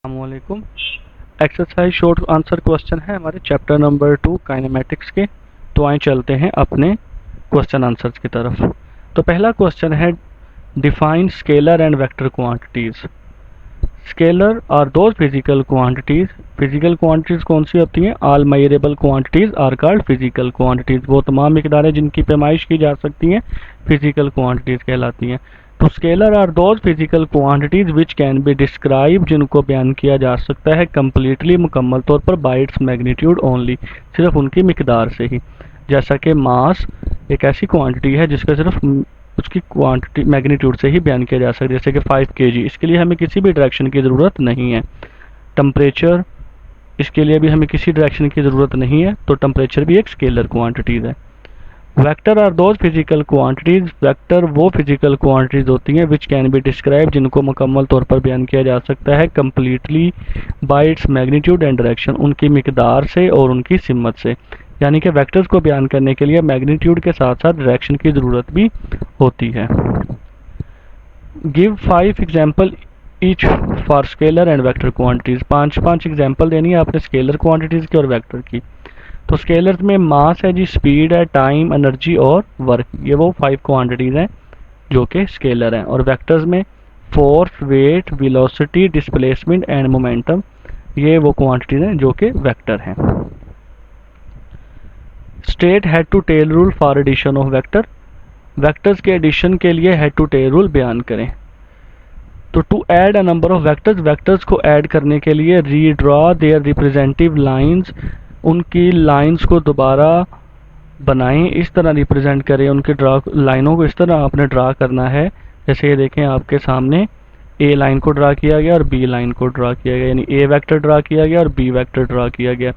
अस्सलामुअलैकुम। Exercise short answer question है हमारे चैप्टर नंबर 2 काइनेमेटिक्स के। तो आए चलते हैं अपने क्वेश्चन आंसर्स की तरफ। तो पहला क्वेश्चन है define scalar and vector quantities. Scalar are those physical quantities. Physical quantities कौन सी होती हैं? All measurable quantities are called physical quantities. वो तमाम मिकदारें जिनकी पैमाइश की जा सकती हैं फिजिकल क्वांटिटीज कहलाती हैं। तो scalar are those physical quantities which can be describe, जिनको बयान किया जा सकता है कम्प्लीटली मुकम्मल तौर पर बाय इट्स मैग्नीट्यूड ओनली, सिर्फ उनकी मिकदार से ही। जैसा कि मास एक ऐसी क्वांटिटी है जिसका सिर्फ उसकी क्वांटिटी मैग्नीट्यूड से ही बयान किया जा सकता है, जैसे कि 5 kg। इसके लिए हमें किसी भी डायरेक्शन की ज़रूरत नहीं है। टेम्परेचर, इसके लिए भी हमें किसी डायरेक्शन की ज़रूरत नहीं है, तो टेम्परेचर भी एक स्केलर क्वांटिटीज़ है। Vector are those physical quantities. Vector वो फिजिकल क्वांटिटीज होती हैं विच कैन बी डिस्क्राइब, जिनको मुकम्मल तौर पर बयान किया जा सकता है completely bye its magnitude and direction, उनकी मिकदार से और उनकी सिमत से। यानी कि वेक्टर्स को बयान करने के लिए मैग्नीट्यूड के साथ साथ डायरेक्शन की ज़रूरत भी होती है। Give 5 example each for scalar and vector quantities. पाँच एग्जाम्पल देनी है आपने स्केलर क्वांटिटीज की और वेक्टर की। तो स्केलर में मास है जी, स्पीड है, टाइम, एनर्जी और वर्क, ये वो 5 क्वांटिटीज हैं जो कि स्केलर हैं। और वेक्टर्स में force, weight, velocity, displacement and momentum, ये वो क्वांटिटीज हैं जो कि वेक्टर हैं। State head to tail rule for addition of vector. Vectors के एडिशन के लिए हेड टू टेल रूल बयान करें। तो to add a number of vectors, vectors को ऐड करने के लिए रीड्रॉ देयर रिप्रेजेंटिव लाइंस, उनकी लाइंस को दोबारा बनाएं, इस तरह रिप्रेजेंट करें उनके लाइनों को इस तरह आपने ड्रा करना है। जैसे ये देखें आपके सामने ए लाइन को ड्रा किया गया और बी लाइन को ड्रा किया गया, यानी ए वेक्टर ड्रा किया गया और बी वेक्टर ड्रा किया गया।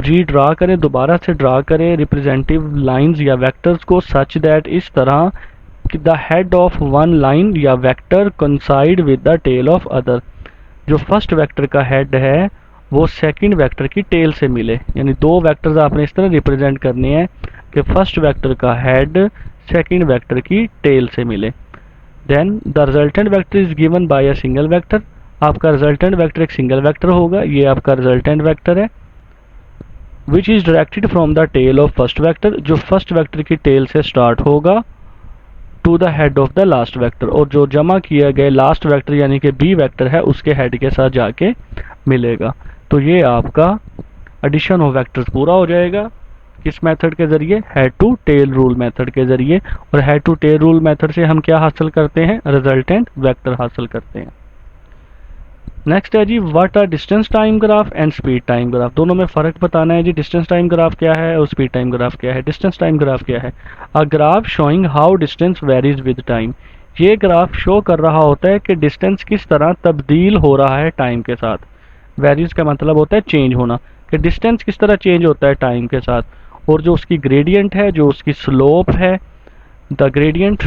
रीड्रा करें, दोबारा से ड्रा करें रिप्रेजेंटिव लाइंस या वेक्टर्स को सच दैट, इस तरह कि the head of one line या vector coincide with the tail of other, जो फर्स्ट वेक्टर का हेड है वो सेकंड वेक्टर की टेल से मिले। यानी दो वेक्टर्स आपने इस तरह रिप्रेजेंट करने हैं कि फर्स्ट वेक्टर का हेड सेकंड वेक्टर की टेल से मिले। Then the resultant vector is given by a single vector. आपका रिजल्टेंट वेक्टर एक सिंगल वेक्टर होगा, ये आपका रिजल्टेंट वेक्टर है। Which is directed from the tail of first vector, जो फर्स्ट वेक्टर की टेल से स्टार्ट होगा to the head of the last vector, और जो जमा किया गया लास्ट वेक्टर यानी कि बी वेक्टर है उसके हेड के साथ जाके मिलेगा। तो ये आपका एडिशन ऑफ वेक्टर्स पूरा हो जाएगा किस मेथड के जरिए? Head to tail rule method के जरिए। और head to tail rule method से हम क्या हासिल करते हैं? रिजल्टेंट वेक्टर हासिल करते हैं। नेक्स्ट है जी, what are distance time graph and speed time graph. दोनों में फ़र्क बताना है जी। डिस्टेंस टाइम ग्राफ क्या है और स्पीड टाइम ग्राफ क्या है? डिस्टेंस टाइम ग्राफ क्या है? अ graph showing how distance varies with time. ये ग्राफ शो कर रहा होता है कि डिस्टेंस किस तरह तब्दील हो रहा है टाइम के साथ। वेरीज का मतलब होता है चेंज होना, कि डिस्टेंस किस तरह चेंज होता है टाइम के साथ। और जो उसकी ग्रेडियंट है, जो उसकी स्लोप है, the gradient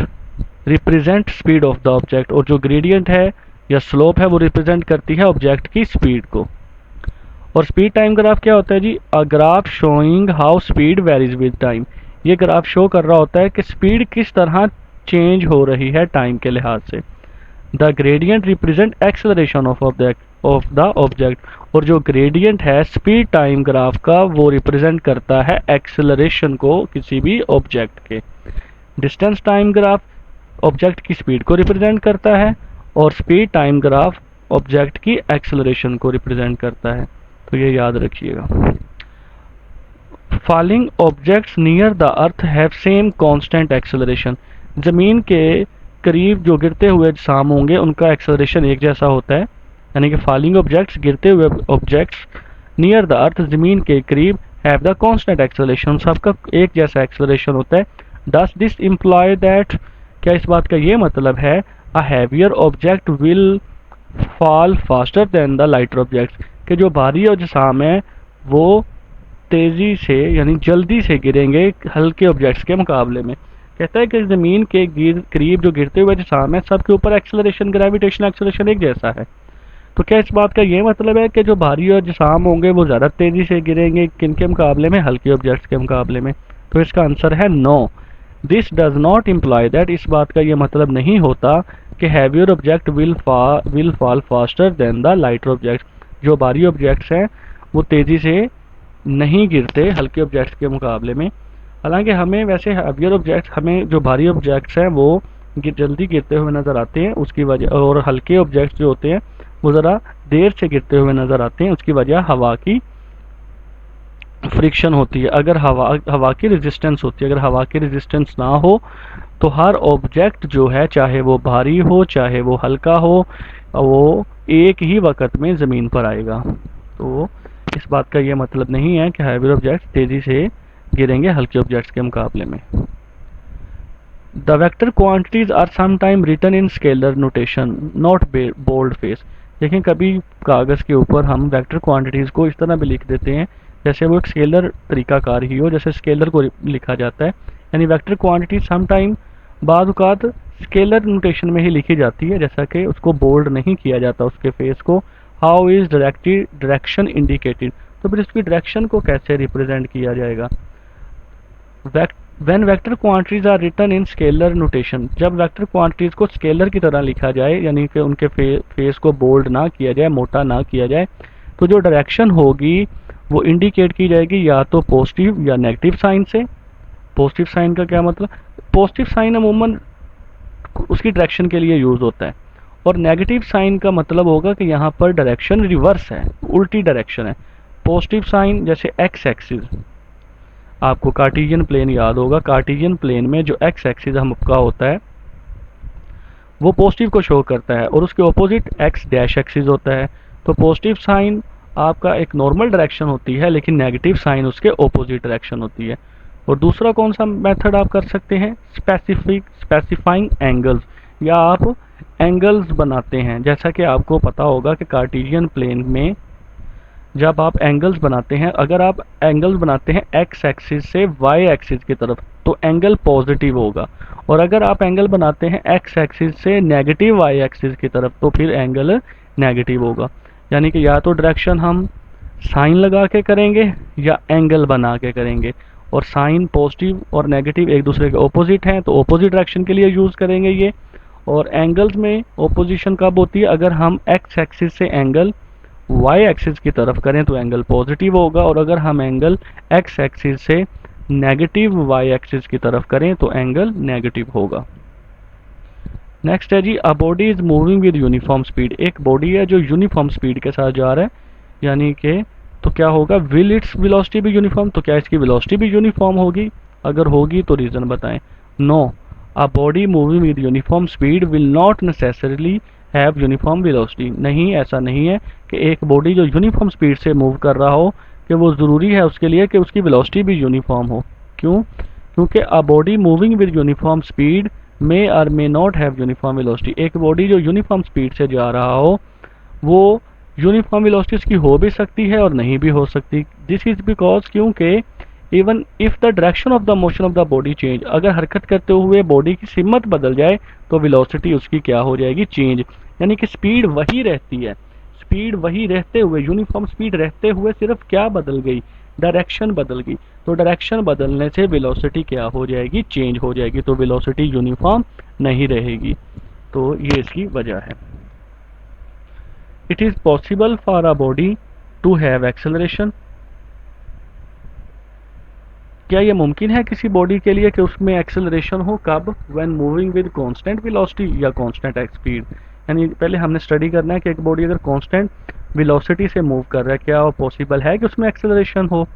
represent speed of the object, और जो ग्रेडियंट है या स्लोप है वो रिप्रेजेंट करती है ऑब्जेक्ट की स्पीड को। और स्पीड टाइम ग्राफ क्या होता है जी? A graph showing how speed varies with time. ये ग्राफ शो कर रहा होता है कि स्पीड किस तरह चेंज हो रही है टाइम के लिहाज से। The gradient represent acceleration of the object, और जो ग्रेडियंट है स्पीड टाइम ग्राफ का वो रिप्रेजेंट करता है एक्सेलरेशन को किसी भी ऑब्जेक्ट के। डिस्टेंस टाइम ग्राफ ऑब्जेक्ट की स्पीड को रिप्रेजेंट करता है और स्पीड टाइम ग्राफ ऑब्जेक्ट की एक्सेलरेशन को रिप्रेजेंट करता है। तो ये याद रखिएगा। Falling objects near the earth have same constant acceleration. ज़मीन के करीब जो गिरते हुए अजसाम होंगे उनका एक्सेलरेशन एक जैसा होता है। यानी कि फॉलिंग ऑब्जेक्ट्स, गिरते हुए ऑब्जेक्ट्स नियर द अर्थ, ज़मीन के करीब, हैव द कांस्टेंट एक्सेलरेशन, सबका एक जैसा एक्सेलरेशन होता है। डस दिस इम्प्लॉय दैट, क्या इस बात का ये मतलब है a heavier object will fall faster than the lighter objects, कि जो भारी अजसाम है वो तेज़ी से यानी जल्दी से गिरेंगे हल्के ऑब्जेक्ट्स के मुकाबले में। कहता है कि ज़मीन के करीब जो गिरते हुए अजसाम है सबके ऊपर एक्सेलरेशन, ग्रेविटेशनल एक्सेलरेशन एक जैसा है। तो क्या इस बात का ये मतलब है कि जो भारी अजसाम होंगे वो ज़्यादा तेज़ी से गिरेंगे किन के मुकाबले में? हल्के ऑब्जेक्ट्स के मुकाबले में। तो इसका आंसर है no. This does not imply that, इस बात का ये मतलब नहीं होता कि heavier object will fall faster than the lighter object, जो भारी ऑब्जेक्ट्स हैं वो तेज़ी से नहीं गिरते हल्के ऑब्जेक्ट्स के मुकाबले में। हालांकि हमें वैसे हैवियर ऑब्जेक्ट्स, हमें जो भारी ऑब्जेक्ट्स हैं वो जल्दी गिरते हुए नज़र आते हैं, उसकी वजह, और हल्के ऑब्जेक्ट्स जो होते हैं वो ज़रा देर से गिरते हुए नज़र आते हैं। उसकी वजह हवा की फ्रिक्शन होती है। अगर हवा की रेजिस्टेंस होती है, अगर हवा की रेजिस्टेंस ना हो तो हर ऑब्जेक्ट जो है, चाहे वो भारी हो चाहे वो हल्का हो, वो एक ही वक्त में ज़मीन पर आएगा। तो इस बात का ये मतलब नहीं है कि हैवी ऑब्जेक्ट्स तेज़ी से गिरेंगे हल्के ऑब्जेक्ट्स के मुकाबले में। The vector quantities are sometime written in scalar notation not bold face. देखें, कभी कागज़ के ऊपर हम वेक्टर क्वांटिटीज़ को इस तरह भी लिख देते हैं जैसे वो एक स्केलर तरीकाकार ही हो, जैसे स्केलर को लिखा जाता है। यानी वेक्टर क्वांटिटी समटाइम बाद औक़ात स्केलर नोटेशन में ही लिखी जाती है, जैसा कि उसको बोल्ड नहीं किया जाता उसके फेस को। हाउ इज डायरेक्शन इंडिकेटेड, तो फिर इसकी डायरेक्शन को कैसे रिप्रेजेंट किया जाएगा। When vector quantities are written in scalar notation, जब वेक्टर क्वांटिटीज को स्केलर की तरह लिखा जाए, यानी कि उनके फेस को बोल्ड ना किया जाए, मोटा ना किया जाए, तो जो डायरेक्शन होगी वो इंडिकेट की जाएगी या तो पॉजिटिव या नेगेटिव साइन से। पॉजिटिव साइन का क्या मतलब, पॉजिटिव साइन अमूमन उसकी डायरेक्शन के लिए यूज़ होता है, और नेगेटिव साइन का मतलब होगा कि यहाँ पर डायरेक्शन रिवर्स है, उल्टी डायरेक्शन है। पॉजिटिव साइन जैसे एक्स एक्सिस, आपको कार्टेशियन प्लेन याद होगा, कार्टेशियन प्लेन में जो एक्स एक्सिस हमका होता है वो पॉजिटिव को शो करता है और उसके ऑपोजिट एक्स डैश एक्सिस होता है। तो पॉजिटिव साइन आपका एक नॉर्मल डायरेक्शन होती है, लेकिन नेगेटिव साइन उसके ऑपोजिट डायरेक्शन होती है। और दूसरा कौन सा मेथड आप कर सकते हैं, स्पेसिफाइंग एंगल्स, या आप एंगल्स बनाते हैं। जैसा कि आपको पता होगा कि कार्टेशियन प्लेन में जब आप एंगल्स बनाते हैं, अगर आप एंगल्स बनाते हैं एक्स एक्सिस से वाई एक्सिस की तरफ तो एंगल पॉजिटिव होगा, और अगर आप एंगल बनाते हैं एक्स एक्सिस से नेगेटिव वाई एक्सिस की तरफ तो फिर एंगल नेगेटिव होगा। यानी कि या तो डायरेक्शन हम साइन लगा के करेंगे या एंगल बना के करेंगे, और साइन पॉजिटिव और नेगेटिव एक दूसरे के ऑपोजिट हैं तो ऑपोजिट डायरेक्शन के लिए यूज़ करेंगे ये। और एंगल्स में ऑपोजिशन कब होती है, अगर हम एक्स एक्सिस से एंगल वाई एक्सिस की तरफ करें तो एंगल पॉजिटिव होगा, और अगर हम एंगल एक्स एक्सिस से नेगेटिव वाई एक्सिस की तरफ करें तो एंगल नेगेटिव होगा। नेक्स्ट है जी, a body is moving with uniform speed. एक बॉडी है जो यूनिफॉर्म स्पीड के साथ जा रहा है, यानी कि तो क्या होगा, विल इट्स वेलोसिटी भी यूनिफॉर्म, तो क्या इसकी वेलोसिटी भी यूनिफॉर्म होगी, अगर होगी तो रीज़न बताएं। No, a body moving with uniform speed will not necessarily have uniform velocity. नहीं, ऐसा नहीं है कि एक बॉडी जो यूनिफॉर्म स्पीड से मूव कर रहा हो कि वो ज़रूरी है उसके लिए कि उसकी वेलोसिटी भी यूनिफॉर्म हो। क्यों, क्योंकि a body moving with uniform speed may और may not have uniform velocity. एक बॉडी जो यूनिफॉर्म स्पीड से जा रहा हो वो यूनिफॉर्म वेलोसिटी उसकी हो भी सकती है और नहीं भी हो सकती। दिस इज बिकॉज, क्योंकि even if the direction of the motion of the body change, अगर हरकत करते हुए बॉडी की सिमत बदल जाए तो वेलोसिटी उसकी क्या हो जाएगी, चेंज। यानी कि स्पीड वही रहती है, स्पीड वही रहते हुए, यूनिफॉर्म स्पीड रहते हुए सिर्फ क्या बदल गई, डायरेक्शन बदल गई। तो डायरेक्शन बदलने से वेलोसिटी क्या हो जाएगी, चेंज हो जाएगी, तो वेलोसिटी यूनिफॉर्म नहीं रहेगी। तो ये इसकी वजह है। It is possible for a body to have acceleration. क्या ये मुमकिन है किसी बॉडी के लिए कि उसमें एक्सेलरेशन हो, कब, when moving with constant velocity या कांस्टेंट स्पीड। यानी पहले हमने स्टडी करना है कि एक बॉडी अगर कांस्टेंट वेलोसिटी से मूव कर रहा है, क्या वो पॉसिबल है कि उसमें एक्सेलरेशन हो।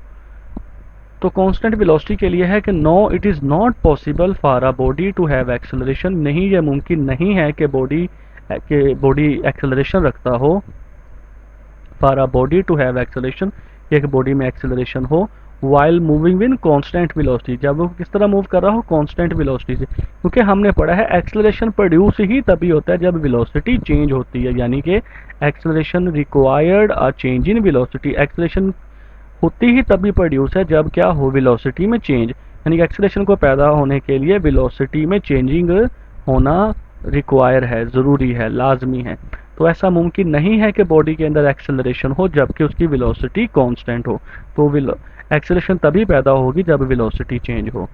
तो कांस्टेंट वेलोसिटी के लिए है कि no, it is not possible for a body to have acceleration. नहीं, ये मुमकिन नहीं है कि बॉडी एक्सेलरेशन रखता हो। For a body to have acceleration, एक बॉडी में एक्सेलरेशन हो while moving with constant velocity, जब वो किस तरह मूव कर रहा हो, कांस्टेंट वेलोसिटी से। क्योंकि हमने पढ़ा है एक्सेलरेशन प्रोड्यूस ही तभी होता है जब वेलोसिटी चेंज होती है, यानी कि acceleration required a change in velocity. Acceleration होती ही तभी प्रोड्यूस है जब क्या हो, वेलोसिटी में चेंज। यानी कि एक्सेलरेशन को पैदा होने के लिए वेलोसिटी में चेंजिंग होना रिक्वायर है, ज़रूरी है, लाजमी है। तो ऐसा मुमकिन नहीं है कि बॉडी के अंदर एक्सेलरेशन हो जबकि उसकी वेलोसिटी कांस्टेंट हो। तो एक्सेलरेशन तभी पैदा होगी जब वेलोसिटी चेंज हो।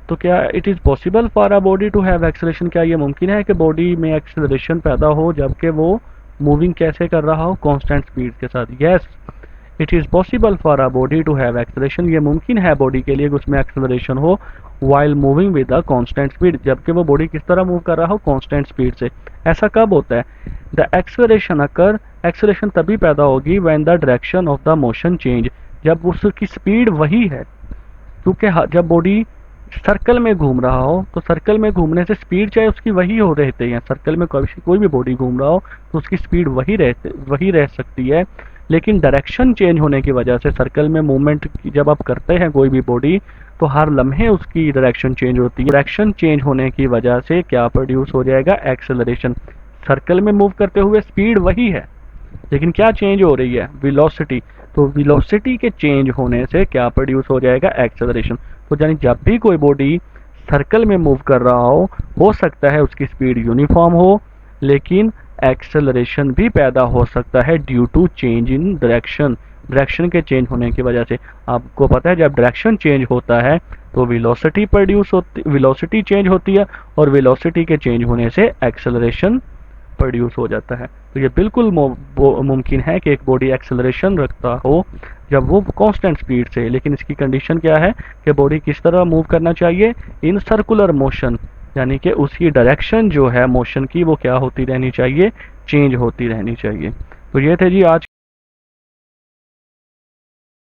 तो क्या it is possible for a body to have acceleration, क्या ये मुमकिन है कि बॉडी में एक्सेलरेशन पैदा हो जबकि वो मूविंग कैसे कर रहा हो, कांस्टेंट स्पीड के साथ? Yes, it is possible for a body to have acceleration, ये मुमकिन है बॉडी के लिए कि उसमें एक्सेलरेशन हो while moving with a constant speed, जबकि वो बॉडी किस तरह मूव कर रहा हो, कांस्टेंट स्पीड से। ऐसा कब होता है? द एक्सेलरेशन अकर, एक्सेलरेशन तभी पैदा होगी when the direction of the motion change, जब उसकी स्पीड वही है, क्योंकि जब बॉडी सर्कल में घूम रहा हो तो सर्कल में घूमने से स्पीड चाहे उसकी वही हो रहती है, सर्कल में कोई भी बॉडी घूम रहा हो तो उसकी स्पीड वही रह सकती है, लेकिन डायरेक्शन चेंज होने की वजह से सर्कल में मूवमेंट जब आप करते हैं कोई भी बॉडी तो हर लम्हे उसकी डायरेक्शन चेंज होती है। डायरेक्शन चेंज होने की वजह से क्या प्रोड्यूस हो जाएगा? एक्सेलरेशन। सर्कल में मूव करते हुए स्पीड वही है लेकिन क्या चेंज हो रही है? वेलोसिटी। तो वेलोसिटी के चेंज होने से क्या प्रोड्यूस हो जाएगा? एक्सेलरेशन। तो यानी जब भी कोई बॉडी सर्कल में मूव कर रहा हो सकता है उसकी स्पीड यूनिफॉर्म हो लेकिन एक्सेलरेशन भी पैदा हो सकता है due to change in direction, direction के चेंज होने की वजह से। आपको पता है जब डायरेक्शन चेंज होता है तो वेलोसिटी चेंज होती है और वेलोसिटी के चेंज होने से एक्सेलरेशन प्रोड्यूस हो जाता है। तो ये बिल्कुल मुमकिन है कि एक बॉडी एक्सेलरेशन रखता हो जब वो कांस्टेंट स्पीड से, लेकिन इसकी कंडीशन क्या है कि बॉडी किस तरह मूव करना चाहिए? इन सर्कुलर मोशन, यानी कि उसकी डायरेक्शन जो है मोशन की वो क्या होती रहनी चाहिए? चेंज होती रहनी चाहिए। तो ये थे जी आज